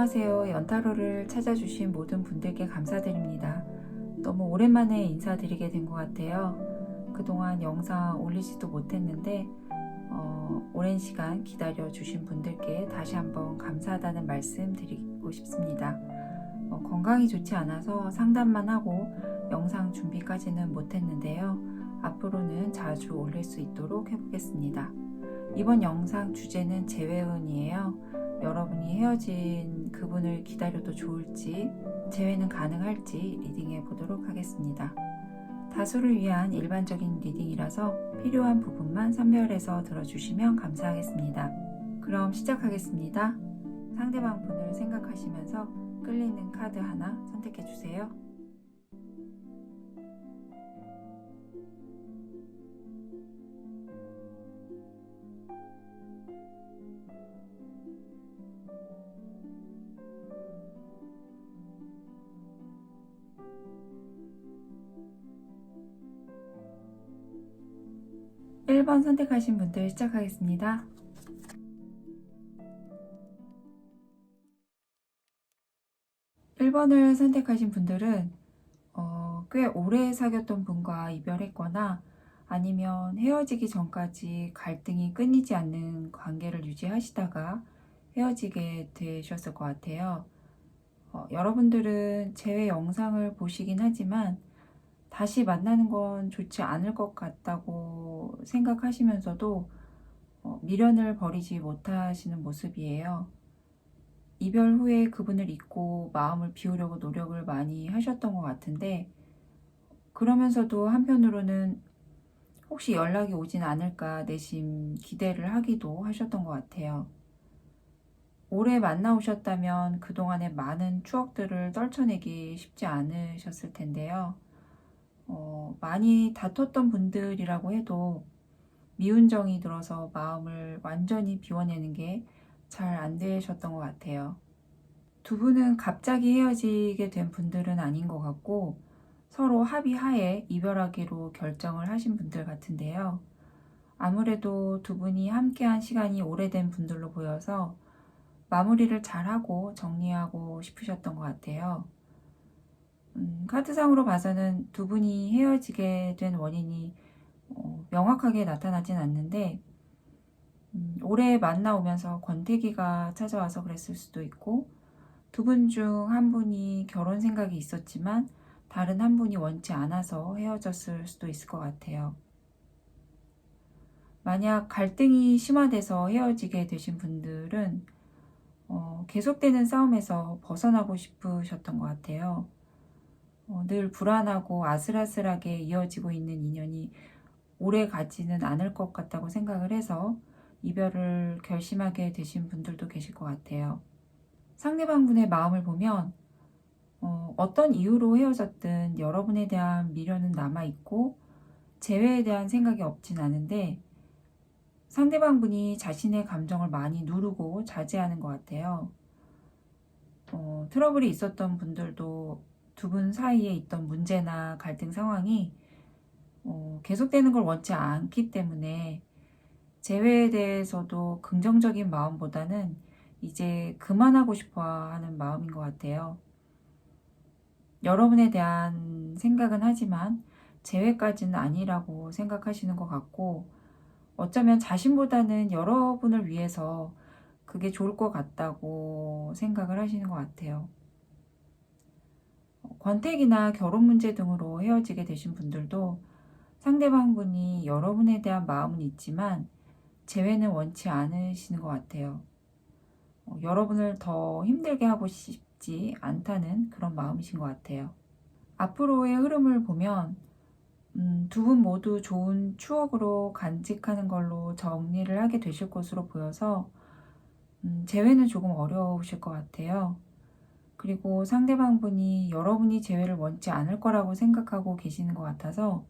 안녕하세요. 연타로를 찾아주신 모든 분들께 감사드립니다. 너무 오랜만에 인사드리게 된 것 같아요. 그동안 영상 올리지도 못했는데 오랜 시간 기다려주신 분들께 다시 한번 감사하다는 말씀 드리고 싶습니다. 건강이 좋지 않아서 상담만 하고 영상 준비까지는 못했는데요. 앞으로는 자주 올릴 수 있도록 해보겠습니다. 이번 영상 주제는 재회운이에요. 여러분이 헤어진 그분을 기다려도 좋을지, 재회는 가능할지 리딩해 보도록 하겠습니다. 다수를 위한 일반적인 리딩이라서 필요한 부분만 선별해서 들어주시면 감사하겠습니다. 그럼 시작하겠습니다. 상대방 분을 생각하시면서 끌리는 카드 하나 선택해 주세요. (1번) 선택하신 분들 시작하겠습니다. (1번을) 선택하신 분들은 꽤 오래 사귀었던 분과 이별했거나 아니면 헤어지기 전까지 갈등이 끊이지 않는 관계를 유지하시다가 헤어지게 되셨을 것 같아요. 여러분들은 재회 영상을 보시긴 하지만 다시 만나는 건 좋지 않을 것 같다고 생각하시면서도 미련을 버리지 못하시는 모습이에요. 이별 후에 그분을 잊고 마음을 비우려고 노력을 많이 하셨던 것 같은데, 그러면서도 한편으로는 혹시 연락이 오진 않을까 내심 기대를 하기도 하셨던 것 같아요. 오래 만나오셨다면 그동안의 많은 추억들을 떨쳐내기 쉽지 않으셨을 텐데요. 많이 다퉜던 분들이라고 해도 미운 정이 들어서 마음을 완전히 비워내는 게 잘 안 되셨던 것 같아요. 두 분은 갑자기 헤어지게 된 분들은 아닌 것 같고 서로 합의하에 이별하기로 결정을 하신 분들 같은데요. 아무래도 두 분이 함께한 시간이 오래된 분들로 보여서 마무리를 잘하고 정리하고 싶으셨던 것 같아요. 카드상으로 봐서는 두 분이 헤어지게 된 원인이 명확하게 나타나진 않는데 오래 만나오면서 권태기가 찾아와서 그랬을 수도 있고, 두 분 중 한 분이 결혼 생각이 있었지만 다른 한 분이 원치 않아서 헤어졌을 수도 있을 것 같아요. 만약 갈등이 심화돼서 헤어지게 되신 분들은 계속되는 싸움에서 벗어나고 싶으셨던 것 같아요. 늘 불안하고 아슬아슬하게 이어지고 있는 인연이 오래 가지는 않을 것 같다고 생각을 해서 이별을 결심하게 되신 분들도 계실 것 같아요. 상대방 분의 마음을 보면 어떤 이유로 헤어졌든 여러분에 대한 미련은 남아있고 재회에 대한 생각이 없진 않은데, 상대방 분이 자신의 감정을 많이 누르고 자제하는 것 같아요. 트러블이 있었던 분들도 두 분 사이에 있던 문제나 갈등 상황이 계속되는 걸 원치 않기 때문에 재회에 대해서도 긍정적인 마음보다는 이제 그만하고 싶어 하는 마음인 것 같아요. 여러분에 대한 생각은 하지만 재회까지는 아니라고 생각하시는 것 같고, 어쩌면 자신보다는 여러분을 위해서 그게 좋을 것 같다고 생각을 하시는 것 같아요. 권태기나 결혼 문제 등으로 헤어지게 되신 분들도 상대방 분이 여러분에 대한 마음은 있지만 재회는 원치 않으시는 것 같아요. 여러분을 더 힘들게 하고 싶지 않다는 그런 마음이신 것 같아요. 앞으로의 흐름을 보면 두 분 모두 좋은 추억으로 간직하는 걸로 정리를 하게 되실 것으로 보여서 재회는 조금 어려우실 것 같아요. 그리고 상대방 분이 여러분이 재회를 원치 않을 거라고 생각하고 계시는 것 같아서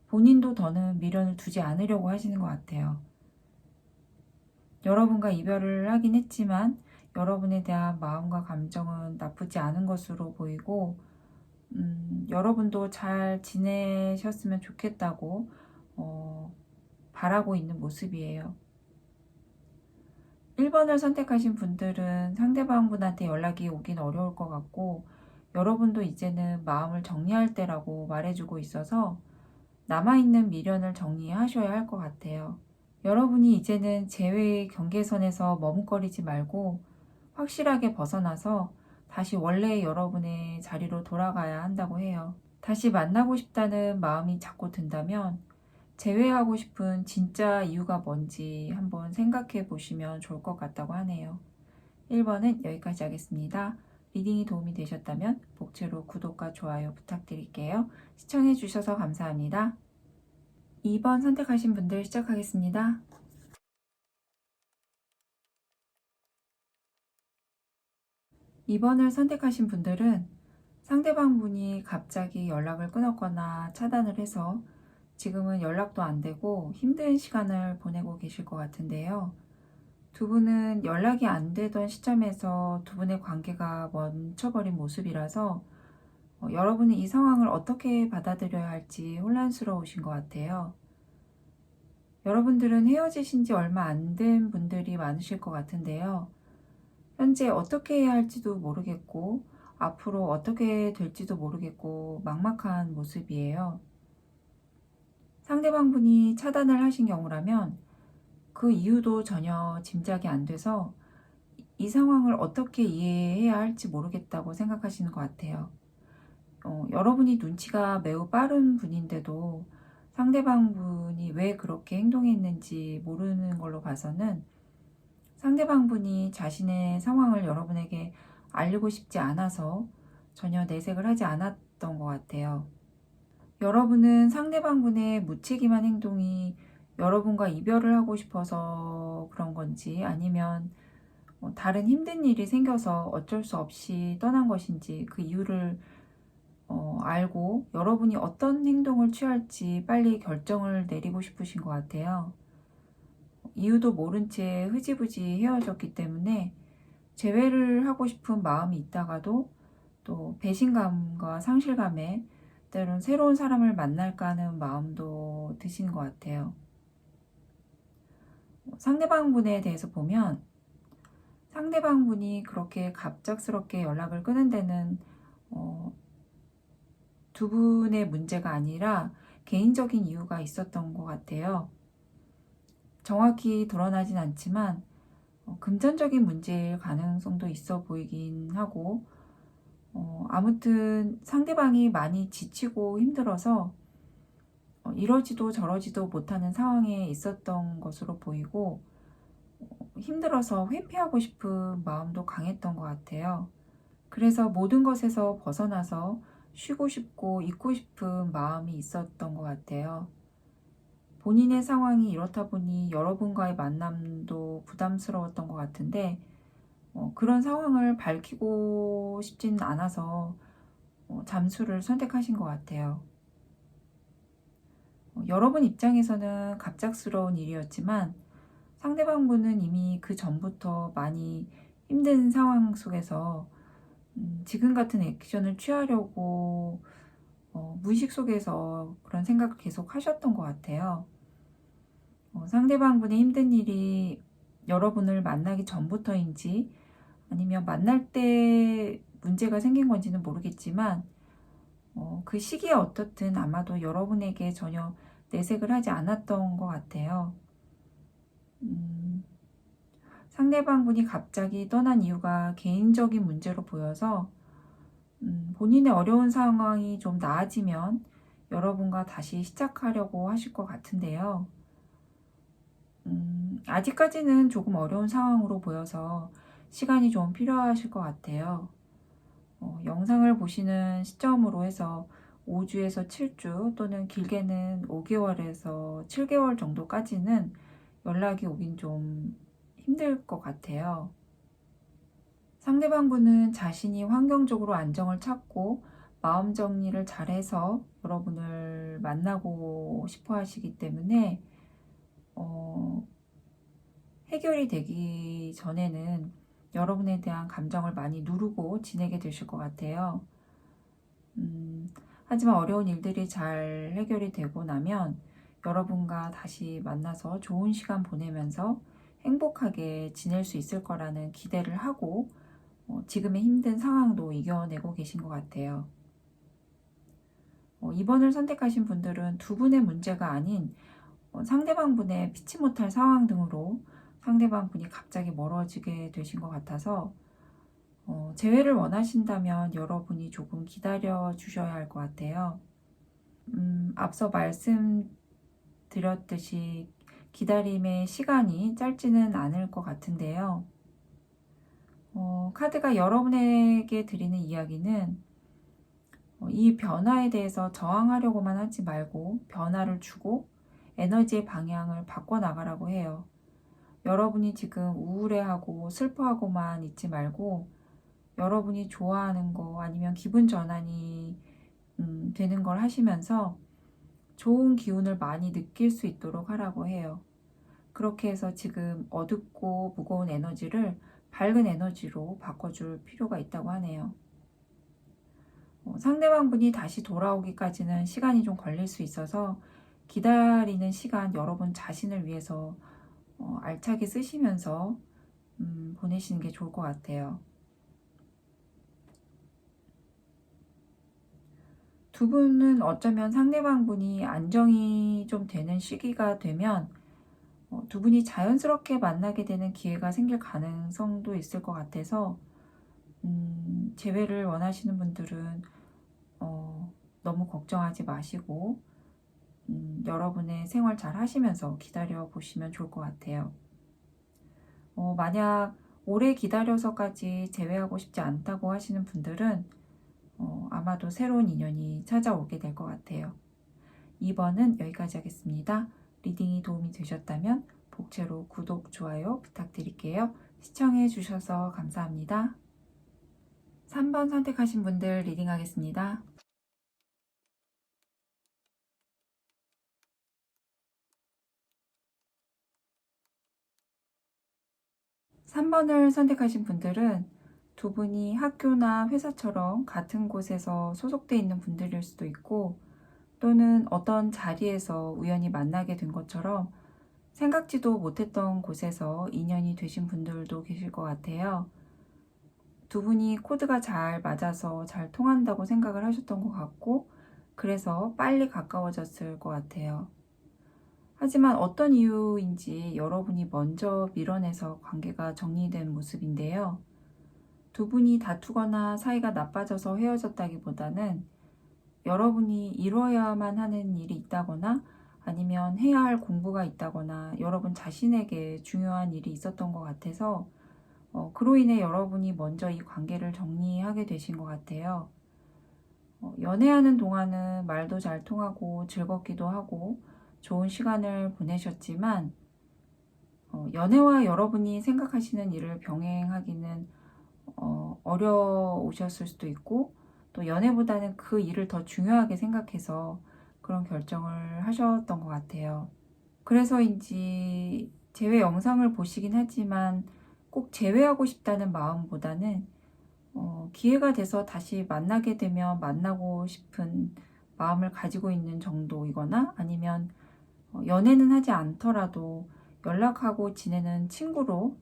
본인도 더는 미련을 두지 않으려고 하시는 것 같아요. 여러분과 이별을 하긴 했지만 여러분에 대한 마음과 감정은 나쁘지 않은 것으로 보이고, 여러분도 잘 지내셨으면 좋겠다고 바라고 있는 모습이에요. 1번을 선택하신 분들은 상대방분한테 연락이 오긴 어려울 것 같고, 여러분도 이제는 마음을 정리할 때라고 말해주고 있어서 남아있는 미련을 정리하셔야 할 것 같아요. 여러분이 이제는 재회의 경계선에서 머뭇거리지 말고 확실하게 벗어나서 다시 원래의 여러분의 자리로 돌아가야 한다고 해요. 다시 만나고 싶다는 마음이 자꾸 든다면 재회하고 싶은 진짜 이유가 뭔지 한번 생각해 보시면 좋을 것 같다고 하네요. 1번은 여기까지 하겠습니다. 리딩이 도움이 되셨다면 복채로 구독과 좋아요 부탁드릴게요. 시청해 주셔서 감사합니다. 2번 선택하신 분들 시작하겠습니다. 2번을 선택하신 분들은 상대방 분이 갑자기 연락을 끊었거나 차단을 해서 지금은 연락도 안 되고 힘든 시간을 보내고 계실 것 같은데요. 두 분은 연락이 안 되던 시점에서 두 분의 관계가 멈춰버린 모습이라서 여러분이 이 상황을 어떻게 받아들여야 할지 혼란스러우신 것 같아요. 여러분들은 헤어지신 지 얼마 안 된 분들이 많으실 것 같은데요. 현재 어떻게 해야 할지도 모르겠고 앞으로 어떻게 될지도 모르겠고 막막한 모습이에요. 상대방 분이 차단을 하신 경우라면 그 이유도 전혀 짐작이 안 돼서 이 상황을 어떻게 이해해야 할지 모르겠다고 생각하시는 것 같아요. 여러분이 눈치가 매우 빠른 분인데도 상대방 분이 왜 그렇게 행동했는지 모르는 걸로 봐서는 상대방 분이 자신의 상황을 여러분에게 알리고 싶지 않아서 전혀 내색을 하지 않았던 것 같아요. 여러분은 상대방 분의 무책임한 행동이 여러분과 이별을 하고 싶어서 그런 건지 아니면 다른 힘든 일이 생겨서 어쩔 수 없이 떠난 것인지 그 이유를 알고 여러분이 어떤 행동을 취할지 빨리 결정을 내리고 싶으신 것 같아요. 이유도 모른 채 흐지부지 헤어졌기 때문에 재회를 하고 싶은 마음이 있다가도 또 배신감과 상실감에 때론 새로운 사람을 만날까 하는 마음도 드시는 것 같아요. 상대방 분에 대해서 보면 상대방 분이 그렇게 갑작스럽게 연락을 끊은 데는 두 분의 문제가 아니라 개인적인 이유가 있었던 것 같아요. 정확히 드러나진 않지만 금전적인 문제일 가능성도 있어 보이긴 하고 아무튼 상대방이 많이 지치고 힘들어서 이러지도 저러지도 못하는 상황에 있었던 것으로 보이고 힘들어서 회피하고 싶은 마음도 강했던 것 같아요. 그래서 모든 것에서 벗어나서 쉬고 싶고 잊고 싶은 마음이 있었던 것 같아요. 본인의 상황이 이렇다 보니 여러분과의 만남도 부담스러웠던 것 같은데 그런 상황을 밝히고 싶지는 않아서 잠수를 선택하신 것 같아요. 여러분 입장에서는 갑작스러운 일이었지만 상대방 분은 이미 그 전부터 많이 힘든 상황 속에서 지금 같은 액션을 취하려고 무의식 속에서 그런 생각을 계속 하셨던 것 같아요. 상대방 분의 힘든 일이 여러분을 만나기 전부터인지 아니면 만날 때 문제가 생긴 건지는 모르겠지만 그 시기에 어떻든 아마도 여러분에게 전혀 내색을 하지 않았던 것 같아요. 상대방 분이 갑자기 떠난 이유가 개인적인 문제로 보여서 본인의 어려운 상황이 좀 나아지면 여러분과 다시 시작하려고 하실 것 같은데요. 아직까지는 조금 어려운 상황으로 보여서 시간이 좀 필요하실 것 같아요. 영상을 보시는 시점으로 해서 5주에서 7주 또는 길게는 5개월에서 7개월 정도까지는 연락이 오긴 좀 힘들 것 같아요. 상대방 분은 자신이 환경적으로 안정을 찾고 마음 정리를 잘해서 여러분을 만나고 싶어 하시기 때문에 해결이 되기 전에는 여러분에 대한 감정을 많이 누르고 지내게 되실 것 같아요. 하지만 어려운 일들이 잘 해결이 되고 나면 여러분과 다시 만나서 좋은 시간 보내면서 행복하게 지낼 수 있을 거라는 기대를 하고 지금의 힘든 상황도 이겨내고 계신 것 같아요. 이번을 선택하신 분들은 두 분의 문제가 아닌 상대방 분의 피치 못할 상황 등으로 상대방 분이 갑자기 멀어지게 되신 것 같아서 재회를 원하신다면 여러분이 조금 기다려 주셔야 할 것 같아요. 앞서 말씀드렸듯이 기다림의 시간이 짧지는 않을 것 같은데요. 카드가 여러분에게 드리는 이야기는 이 변화에 대해서 저항하려고만 하지 말고 변화를 주고 에너지의 방향을 바꿔나가라고 해요. 여러분이 지금 우울해하고 슬퍼하고만 있지 말고 여러분이 좋아하는 거 아니면 기분 전환이 되는 걸 하시면서 좋은 기운을 많이 느낄 수 있도록 하라고 해요. 그렇게 해서 지금 어둡고 무거운 에너지를 밝은 에너지로 바꿔줄 필요가 있다고 하네요. 상대방 분이 다시 돌아오기까지는 시간이 좀 걸릴 수 있어서 기다리는 시간 여러분 자신을 위해서 알차게 쓰시면서 보내시는 게 좋을 것 같아요. 두 분은 어쩌면 상대방 분이 안정이 좀 되는 시기가 되면 두 분이 자연스럽게 만나게 되는 기회가 생길 가능성도 있을 것 같아서 재회를 원하시는 분들은 너무 걱정하지 마시고 여러분의 생활 잘 하시면서 기다려 보시면 좋을 것 같아요. 만약 오래 기다려서까지 재회하고 싶지 않다고 하시는 분들은 아마도 새로운 인연이 찾아오게 될 것 같아요. 2번은 여기까지 하겠습니다. 리딩이 도움이 되셨다면 복채로 구독, 좋아요 부탁드릴게요. 시청해 주셔서 감사합니다. 3번 선택하신 분들 리딩하겠습니다. 3번을 선택하신 분들은 두 분이 학교나 회사처럼 같은 곳에서 소속돼 있는 분들일 수도 있고 또는 어떤 자리에서 우연히 만나게 된 것처럼 생각지도 못했던 곳에서 인연이 되신 분들도 계실 것 같아요. 두 분이 코드가 잘 맞아서 잘 통한다고 생각을 하셨던 것 같고 그래서 빨리 가까워졌을 것 같아요. 하지만 어떤 이유인지 여러분이 먼저 밀어내서 관계가 정리된 모습인데요. 두 분이 다투거나 사이가 나빠져서 헤어졌다기보다는 여러분이 이뤄야만 하는 일이 있다거나 아니면 해야 할 공부가 있다거나 여러분 자신에게 중요한 일이 있었던 것 같아서 그로 인해 여러분이 먼저 이 관계를 정리하게 되신 것 같아요. 연애하는 동안은 말도 잘 통하고 즐겁기도 하고 좋은 시간을 보내셨지만 연애와 여러분이 생각하시는 일을 병행하기는 어려우셨을 수도 있고 또 연애보다는 그 일을 더 중요하게 생각해서 그런 결정을 하셨던 것 같아요. 그래서인지 재회 영상을 보시긴 하지만 꼭 재회하고 싶다는 마음보다는 기회가 돼서 다시 만나게 되면 만나고 싶은 마음을 가지고 있는 정도이거나 아니면 연애는 하지 않더라도 연락하고 지내는 친구로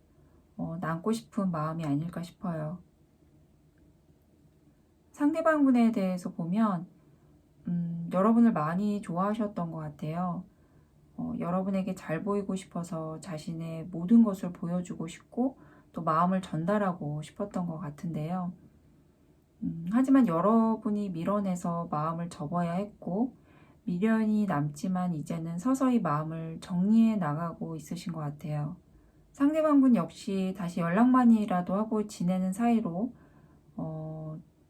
남고 싶은 마음이 아닐까 싶어요. 상대방 분에 대해서 보면 여러분을 많이 좋아하셨던 것 같아요. 여러분에게 잘 보이고 싶어서 자신의 모든 것을 보여주고 싶고 또 마음을 전달하고 싶었던 것 같은데요. 하지만 여러분이 밀어내서 마음을 접어야 했고 미련이 남지만 이제는 서서히 마음을 정리해 나가고 있으신 것 같아요. 상대방분 역시 다시 연락만이라도 하고 지내는 사이로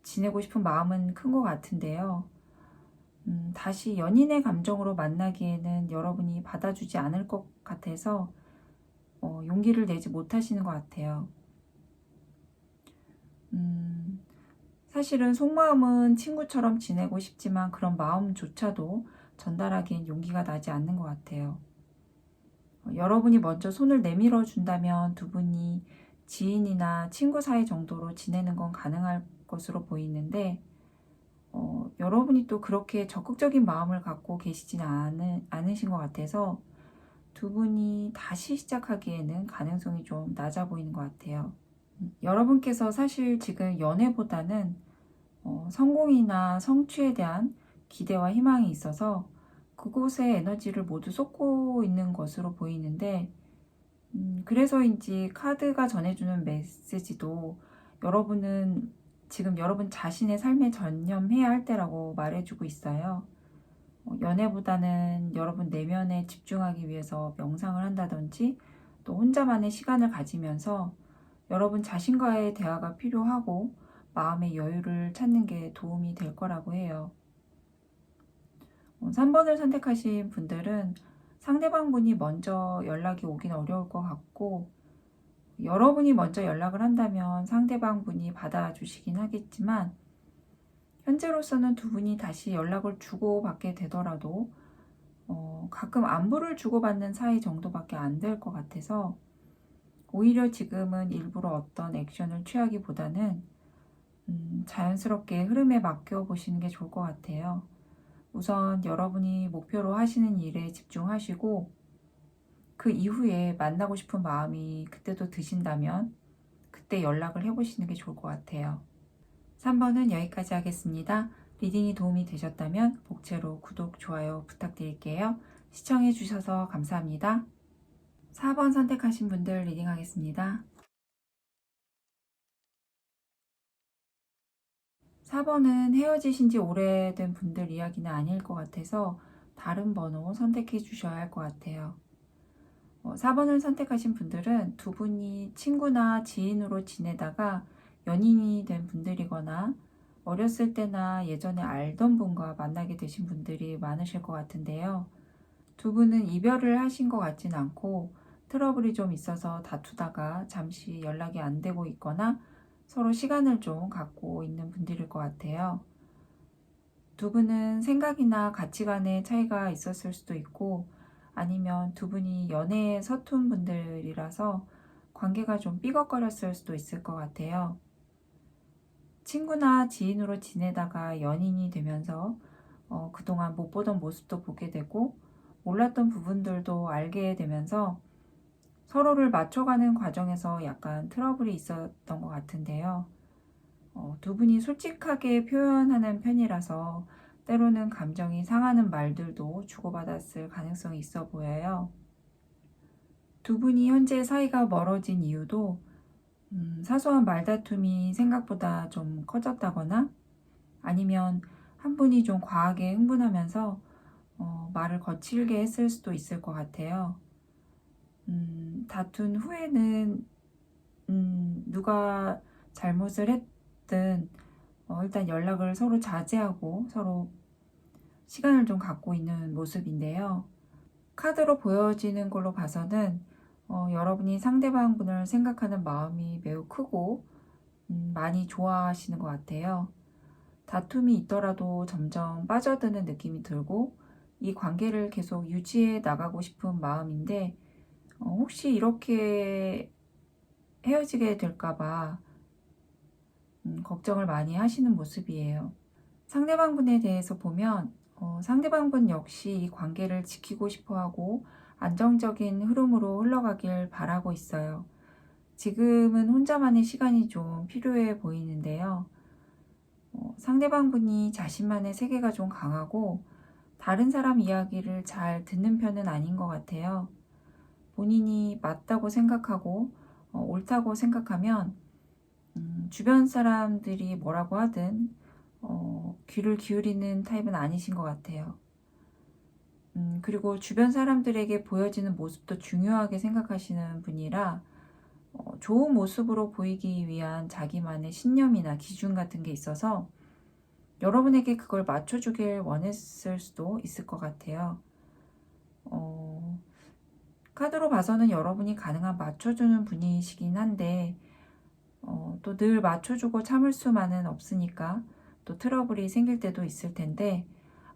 지내고 싶은 마음은 큰 것 같은데요. 다시 연인의 감정으로 만나기에는 여러분이 받아주지 않을 것 같아서 용기를 내지 못하시는 것 같아요. 사실은 속마음은 친구처럼 지내고 싶지만 그런 마음조차도 전달하기엔 용기가 나지 않는 것 같아요. 여러분이 먼저 손을 내밀어 준다면 두 분이 지인이나 친구 사이 정도로 지내는 건 가능할 것으로 보이는데 여러분이 또 그렇게 적극적인 마음을 갖고 계시지는 않으신 것 같아서 두 분이 다시 시작하기에는 가능성이 좀 낮아 보이는 것 같아요. 여러분께서 사실 지금 연애보다는 성공이나 성취에 대한 기대와 희망이 있어서 그곳에 에너지를 모두 쏟고 있는 것으로 보이는데, 그래서인지 카드가 전해주는 메시지도 여러분은 지금 여러분 자신의 삶에 전념해야 할 때라고 말해주고 있어요. 연애보다는 여러분 내면에 집중하기 위해서 명상을 한다든지 또 혼자만의 시간을 가지면서 여러분 자신과의 대화가 필요하고 마음의 여유를 찾는 게 도움이 될 거라고 해요. 3번을 선택하신 분들은 상대방 분이 먼저 연락이 오긴 어려울 것 같고, 여러분이 먼저 연락을 한다면 상대방 분이 받아주시긴 하겠지만, 현재로서는 두 분이 다시 연락을 주고받게 되더라도 가끔 안부를 주고받는 사이 정도밖에 안 될 것 같아서, 오히려 지금은 일부러 어떤 액션을 취하기보다는 자연스럽게 흐름에 맡겨보시는 게 좋을 것 같아요. 우선 여러분이 목표로 하시는 일에 집중하시고, 그 이후에 만나고 싶은 마음이 그때도 드신다면 그때 연락을 해보시는 게 좋을 것 같아요. 3번은 여기까지 하겠습니다. 리딩이 도움이 되셨다면 복채로 구독, 좋아요 부탁드릴게요. 시청해 주셔서 감사합니다. 4번 선택하신 분들 리딩하겠습니다. 4번은 헤어지신 지 오래된 분들 이야기는 아닐 것 같아서 다른 번호 선택해 주셔야 할 것 같아요. 4번을 선택하신 분들은 두 분이 친구나 지인으로 지내다가 연인이 된 분들이거나 어렸을 때나 예전에 알던 분과 만나게 되신 분들이 많으실 것 같은데요. 두 분은 이별을 하신 것 같진 않고 트러블이 좀 있어서 다투다가 잠시 연락이 안 되고 있거나 서로 시간을 좀 갖고 있는 분들일 것 같아요. 두 분은 생각이나 가치관의 차이가 있었을 수도 있고, 아니면 두 분이 연애에 서툰 분들이라서 관계가 좀 삐걱거렸을 수도 있을 것 같아요. 친구나 지인으로 지내다가 연인이 되면서 그동안 못 보던 모습도 보게 되고 몰랐던 부분들도 알게 되면서 서로를 맞춰가는 과정에서 약간 트러블이 있었던 것 같은데요. 두 분이 솔직하게 표현하는 편이라서 때로는 감정이 상하는 말들도 주고받았을 가능성이 있어 보여요. 두 분이 현재 사이가 멀어진 이유도 사소한 말다툼이 생각보다 좀 커졌다거나, 아니면 한 분이 좀 과하게 흥분하면서 말을 거칠게 했을 수도 있을 것 같아요. 다툰 후에는 누가 잘못을 했든 일단 연락을 서로 자제하고 서로 시간을 좀 갖고 있는 모습인데요. 카드로 보여지는 걸로 봐서는 여러분이 상대방 분을 생각하는 마음이 매우 크고 많이 좋아하시는 것 같아요. 다툼이 있더라도 점점 빠져드는 느낌이 들고 이 관계를 계속 유지해 나가고 싶은 마음인데, 혹시 이렇게 헤어지게 될까봐 걱정을 많이 하시는 모습이에요. 상대방분에 대해서 보면 상대방분 역시 이 관계를 지키고 싶어하고 안정적인 흐름으로 흘러가길 바라고 있어요. 지금은 혼자만의 시간이 좀 필요해 보이는데요. 상대방분이 자신만의 세계가 좀 강하고 다른 사람 이야기를 잘 듣는 편은 아닌 것 같아요. 본인이 맞다고 생각하고 옳다고 생각하면 주변 사람들이 뭐라고 하든 귀를 기울이는 타입은 아니신 것 같아요. 그리고 주변 사람들에게 보여지는 모습도 중요하게 생각하시는 분이라 좋은 모습으로 보이기 위한 자기만의 신념이나 기준 같은 게 있어서 여러분에게 그걸 맞춰주길 원했을 수도 있을 것 같아요. 카드로 봐서는 여러분이 가능한 맞춰주는 분이시긴 한데 또 늘 맞춰주고 참을 수만은 없으니까 또 트러블이 생길 때도 있을 텐데,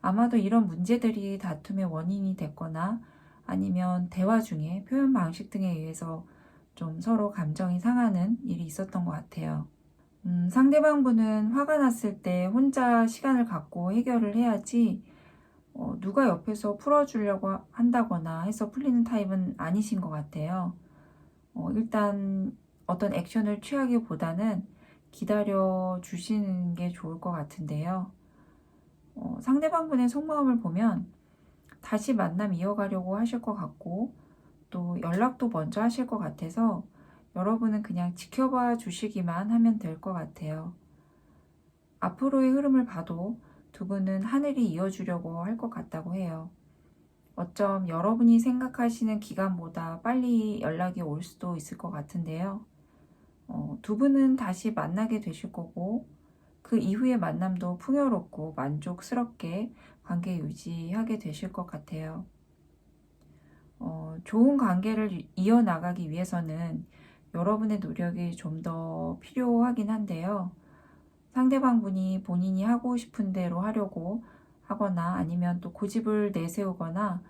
아마도 이런 문제들이 다툼의 원인이 됐거나 아니면 대화 중에 표현 방식 등에 의해서 좀 서로 감정이 상하는 일이 있었던 것 같아요. 상대방 분은 화가 났을 때 혼자 시간을 갖고 해결을 해야지 누가 옆에서 풀어주려고 한다거나 해서 풀리는 타입은 아니신 것 같아요. 일단 어떤 액션을 취하기보다는 기다려 주시는 게 좋을 것 같은데요. 상대방분의 속마음을 보면 다시 만남 이어가려고 하실 것 같고 또 연락도 먼저 하실 것 같아서 여러분은 그냥 지켜봐 주시기만 하면 될 것 같아요. 앞으로의 흐름을 봐도 두 분은 하늘이 이어주려고 할 것 같다고 해요. 어쩜 여러분이 생각하시는 기간보다 빨리 연락이 올 수도 있을 것 같은데요. 두 분은 다시 만나게 되실 거고 그 이후의 만남도 풍요롭고 만족스럽게 관계 유지하게 되실 것 같아요. 좋은 관계를 이어나가기 위해서는 여러분의 노력이 좀 더 필요하긴 한데요. 상대방분이 본인이 하고 싶은 대로 하려고 하거나 아니면 또 고집을 내세우거나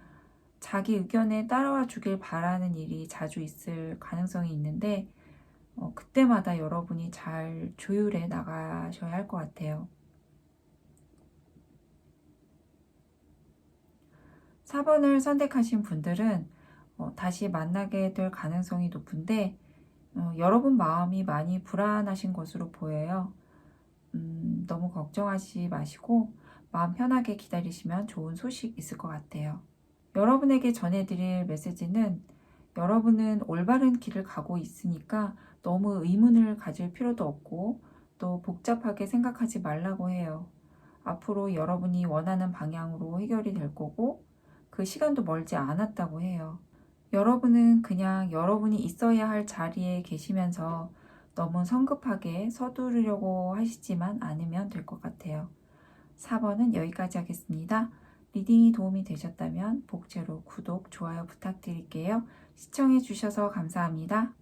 자기 의견에 따라와 주길 바라는 일이 자주 있을 가능성이 있는데 그때마다 여러분이 잘 조율해 나가셔야 할 것 같아요. 4번을 선택하신 분들은 다시 만나게 될 가능성이 높은데 여러분 마음이 많이 불안하신 것으로 보여요. 너무 걱정하지 마시고 마음 편하게 기다리시면 좋은 소식 있을 것 같아요. 여러분에게 전해드릴 메시지는 여러분은 올바른 길을 가고 있으니까 너무 의문을 가질 필요도 없고 또 복잡하게 생각하지 말라고 해요. 앞으로 여러분이 원하는 방향으로 해결이 될 거고 그 시간도 멀지 않았다고 해요. 여러분은 그냥 여러분이 있어야 할 자리에 계시면서 너무 성급하게 서두르려고 하시지만 않으면 될 것 같아요. 4번은 여기까지 하겠습니다. 리딩이 도움이 되셨다면 복제로 구독, 좋아요 부탁드릴게요. 시청해 주셔서 감사합니다.